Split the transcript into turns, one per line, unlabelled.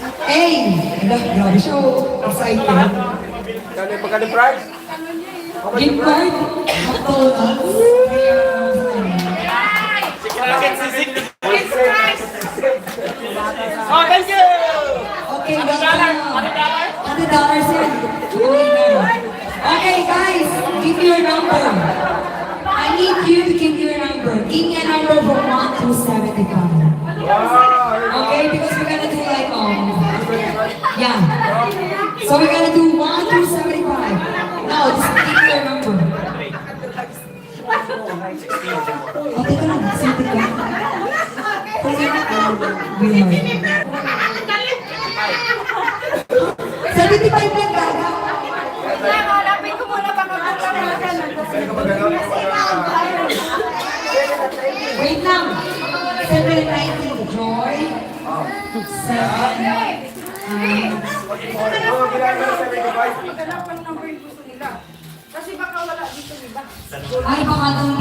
Hey! Grabe siya, excited.
Magkano price?
Gift card, McDonald's.
Oh, thank you!
Okay, $100 yan. Okay, guys, give me your number. I need you to give me your number. Give me a number from 1 to 75. Okay, because we're gonna do like, yeah. So we're gonna do 1 to 75. Now, just give me your number. Okay ka lang, 75 lang gaga.
Hanapin ko muna baka
Wait lang. 790, Joy. 7.
number yung gusto nila. Kasi baka wala dito iba.
Ay, baka doon